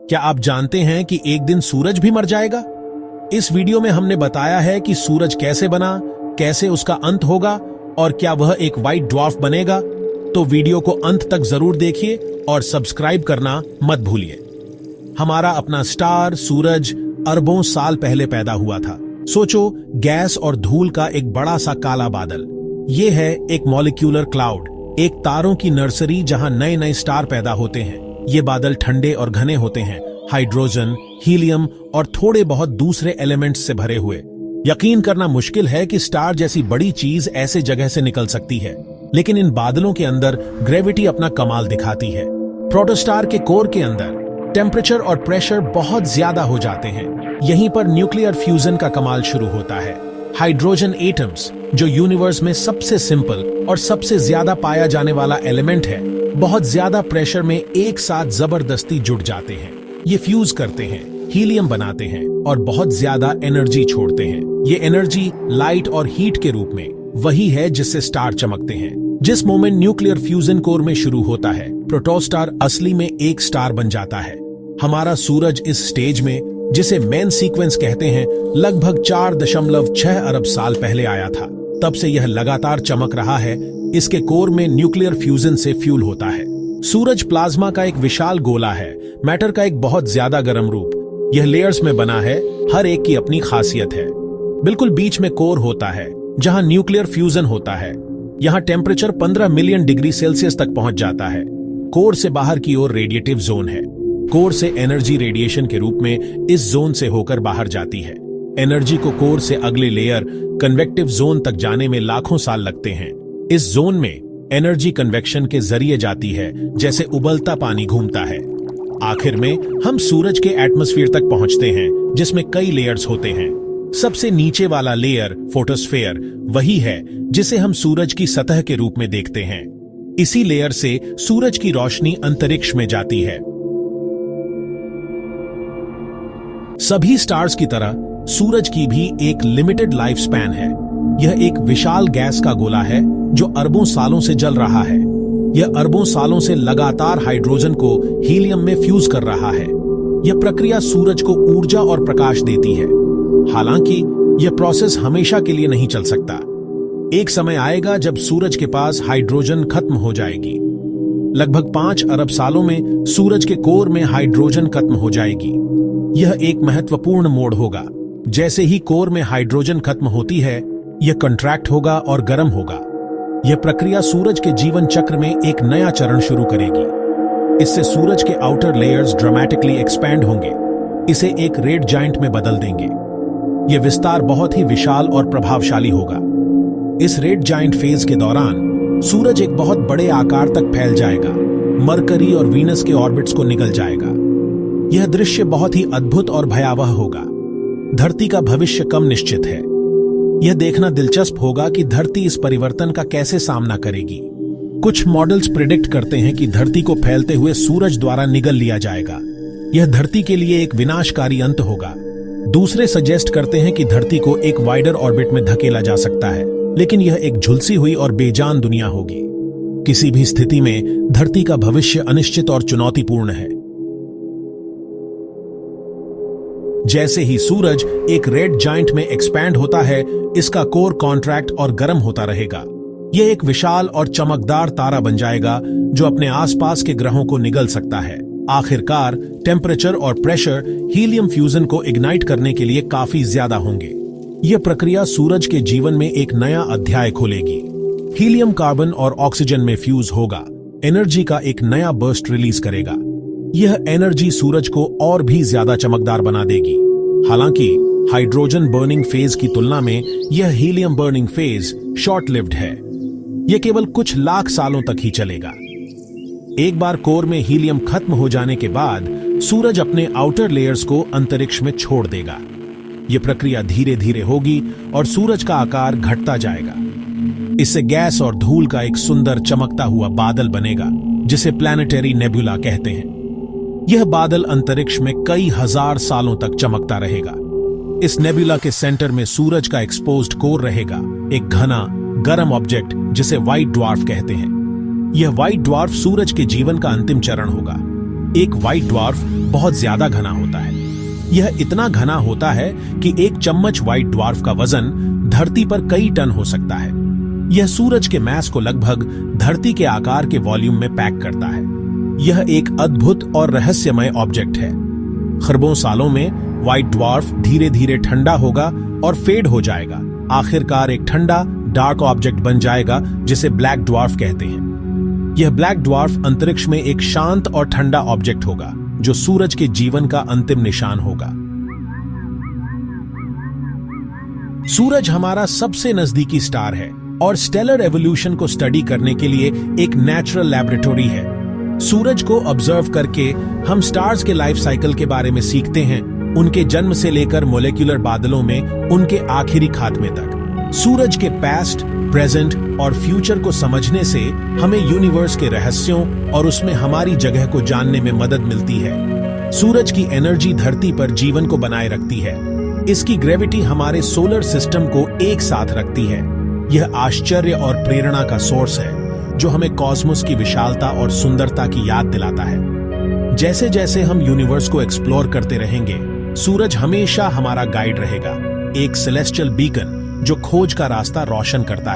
क्या आप जानते हैं कि एक दिन सूरज भी मर जाएगा? इस वीडियो में हमने बताया है कि सूरज कैसे बना, कैसे उसका अंत होगा और क्या वह एक व्हाइट ड्वार्फ बनेगा। तो वीडियो को अंत तक जरूर देखिए और सब्सक्राइब करना मत भूलिए। हमारा अपना स्टार सूरज अरबों साल पहले पैदा हुआ था। सोचो, गैस और धूल का एक बड़ा सा काला बादल। यह है एक मॉलिक्यूलर क्लाउड, एक तारों की नर्सरी जहां नए नए स्टार पैदा होते हैं। ये बादल ठंडे और घने होते हैं, हाइड्रोजन, हीलियम और थोड़े बहुत दूसरे एलिमेंट्स से भरे हुए। यकीन करना मुश्किल है कि स्टार जैसी बड़ी चीज ऐसे जगह से निकल सकती है, लेकिन इन बादलों के अंदर ग्रेविटी अपना कमाल दिखाती है। प्रोटोस्टार के कोर के अंदर टेम्परेचर और प्रेशर बहुत ज्यादा हो जाते हैं। यहीं पर न्यूक्लियर फ्यूजन का कमाल शुरू होता है। हाइड्रोजन एटम्स, जो यूनिवर्स में सबसे सिंपल और सबसे ज्यादा पाया जाने वाला एलिमेंट है, बहुत ज्यादा प्रेशर में एक साथ जबरदस्ती जुड़ जाते हैं। ये फ्यूज करते हैं, हीलियम बनाते हैं और बहुत ज्यादा एनर्जी छोड़ते हैं। ये एनर्जी लाइट और हीट के रूप में वही है जिससे स्टार चमकते हैं। जिस मोमेंट न्यूक्लियर फ्यूजन कोर में शुरू होता है, प्रोटोस्टार असली में एक स्टार बन जाता है। हमारा सूरज इस स्टेज में, जिसे मेन सीक्वेंस कहते हैं, लगभग 4.6 अरब साल पहले आया था। तब से यह लगातार चमक रहा है। इसके कोर में न्यूक्लियर फ्यूजन से फ्यूल होता है। सूरज प्लाज्मा का एक विशाल गोला है, मैटर का एक बहुत ज्यादा गर्म रूप। यह लेयर्स में बना है, हर एक की अपनी खासियत है। बिल्कुल बीच में कोर होता है जहां न्यूक्लियर फ्यूजन होता है। यहां टेम्परेचर 15 मिलियन डिग्री सेल्सियस तक पहुंच जाता है। कोर से बाहर की ओर रेडिएटिव जोन है। कोर से एनर्जी रेडिएशन के रूप में इस जोन से होकर बाहर जाती है। एनर्जी को कोर से अगले लेयर कन्वेक्टिव जोन तक जाने में लाखों साल लगते हैं। इस जोन में एनर्जी कन्वेक्शन के जरिए जाती है, जैसे उबलता पानी घूमता है। आखिर में हम सूरज के एटमॉस्फेयर तक पहुंचते हैं, जिसमें कई लेयर्स होते हैं। सबसे नीचे वाला लेयर, फोटोस्फेयर, वही है जिसे हम सूरज की सतह के रूप में देखते हैं। इसी लेयर से सूरज की रोशनी अंतरिक्ष में जाती है। सभी स्टार्स की तरह सूरज की भी एक लिमिटेड लाइफ स्पैन है। यह एक विशाल गैस का गोला है जो अरबों सालों से जल रहा है। यह अरबों सालों से लगातार हाइड्रोजन को हीलियम में फ्यूज कर रहा है। यह प्रक्रिया सूरज को ऊर्जा और प्रकाश देती है। हालांकि यह प्रोसेस हमेशा के लिए नहीं चल सकता। एक समय आएगा जब सूरज के पास हाइड्रोजन खत्म हो जाएगी। लगभग 5 अरब सालों में सूरज के कोर में हाइड्रोजन खत्म हो जाएगी। यह एक महत्वपूर्ण मोड़ होगा। जैसे ही कोर में हाइड्रोजन खत्म होती है, यह कंट्रैक्ट होगा और गर्म होगा। यह प्रक्रिया सूरज के जीवन चक्र में एक नया चरण शुरू करेगी। इससे सूरज के आउटर लेयर्स ड्रामेटिकली एक्सपैंड होंगे, इसे एक रेड जायंट में बदल देंगे। यह विस्तार बहुत ही विशाल और प्रभावशाली होगा। इस रेड जायंट फेज के दौरान सूरज एक बहुत बड़े आकार तक फैल जाएगा, मरकरी और वीनस के ऑर्बिट्स को निगल जाएगा। यह दृश्य बहुत ही अद्भुत और भयावह होगा। धरती का भविष्य कम निश्चित है। यह देखना दिलचस्प होगा कि धरती इस परिवर्तन का कैसे सामना करेगी। कुछ मॉडल्स प्रिडिक्ट करते हैं कि धरती को फैलते हुए सूरज द्वारा निगल लिया जाएगा। यह धरती के लिए एक विनाशकारी अंत होगा। दूसरे सजेस्ट करते हैं कि धरती को एक वाइडर ऑर्बिट में धकेला जा सकता है, लेकिन यह एक झुलसी हुई और बेजान दुनिया होगी। किसी भी स्थिति में धरती का भविष्य अनिश्चित और चुनौतीपूर्ण है। जैसे ही सूरज एक रेड जायंट में एक्सपैंड होता है, इसका कोर कॉन्ट्रैक्ट और गर्म होता रहेगा। यह एक विशाल और चमकदार तारा बन जाएगा जो अपने आसपास के ग्रहों को निगल सकता है। आखिरकार टेम्परेचर और प्रेशर हीलियम फ्यूजन को इग्नाइट करने के लिए काफी ज्यादा होंगे। यह प्रक्रिया सूरज के जीवन में एक नया अध्याय खोलेगी। हीलियम कार्बन और ऑक्सीजन में फ्यूज होगा, एनर्जी का एक नया बर्स्ट रिलीज करेगा। यह एनर्जी सूरज को और भी ज्यादा चमकदार बना देगी। हालांकि हाइड्रोजन बर्निंग फेज की तुलना में यह helium burning phase short lived है। यह केवल कुछ लाख सालों तक ही चलेगा। एक बार कोर में हीलियम खत्म हो जाने के बाद सूरज अपने आउटर लेयर्स को अंतरिक्ष में छोड़ देगा। यह प्रक्रिया धीरे धीरे होगी और सूरज का आकार घटता जाएगा। इससे गैस और धूल का एक सुंदर चमकता हुआ बादल बनेगा, जिसे प्लैनेटरी नेबुला कहते हैं। यह बादल अंतरिक्ष में कई हजार सालों तक चमकता रहेगा। इस नेबुला के सेंटर में सूरज का एक्सपोज्ड कोर रहेगा, एक घना गर्म ऑब्जेक्ट जिसे व्हाइट ड्वार्फ कहते हैं। यह व्हाइट ड्वार्फ सूरज के जीवन का अंतिम चरण होगा। एक व्हाइट ड्वार्फ बहुत ज्यादा घना होता है। यह इतना घना होता है कि एक चम्मच व्हाइट ड्वार्फ का वजन धरती पर कई टन हो सकता है। यह सूरज के मास को लगभग धरती के आकार के वॉल्यूम में पैक करता है। यह एक अद्भुत और रहस्यमय ऑब्जेक्ट है। खरबों सालों में व्हाइट ड्वार्फ धीरे धीरे ठंडा होगा और फेड हो जाएगा। आखिरकार एक ठंडा डार्क ऑब्जेक्ट बन जाएगा जिसे ब्लैक ड्वार्फ कहते हैं। यह ब्लैक ड्वार्फ अंतरिक्ष में एक शांत और ठंडा ऑब्जेक्ट होगा जो सूरज के जीवन का अंतिम निशान होगा। सूरज हमारा सबसे नजदीकी स्टार है और स्टेलर एवोल्यूशन को स्टडी करने के लिए एक नेचुरल लैबोरेटरी है। सूरज को ऑब्जर्व करके हम स्टार्स के लाइफ साइकिल के बारे में सीखते हैं, उनके जन्म से लेकर मोलेक्युलर बादलों में उनके आखिरी खात्मे तक। सूरज के पास्ट, प्रेजेंट और फ्यूचर को समझने से हमें यूनिवर्स के रहस्यों और उसमें हमारी जगह को जानने में मदद मिलती है। सूरज की एनर्जी धरती पर जीवन को बनाए रखती है। इसकी ग्रेविटी हमारे सोलर सिस्टम को एक साथ रखती है। यह आश्चर्य और प्रेरणा का सोर्स है जो हमें कॉस्मोस की विशालता और सुंदरता की याद दिलाता है। जैसे जैसे हम यूनिवर्स को एक्सप्लोर करते रहेंगे, सूरज हमेशा हमारा गाइड रहेगा, एक सेलेस्टियल बीकन जो खोज का रास्ता रोशन करता है।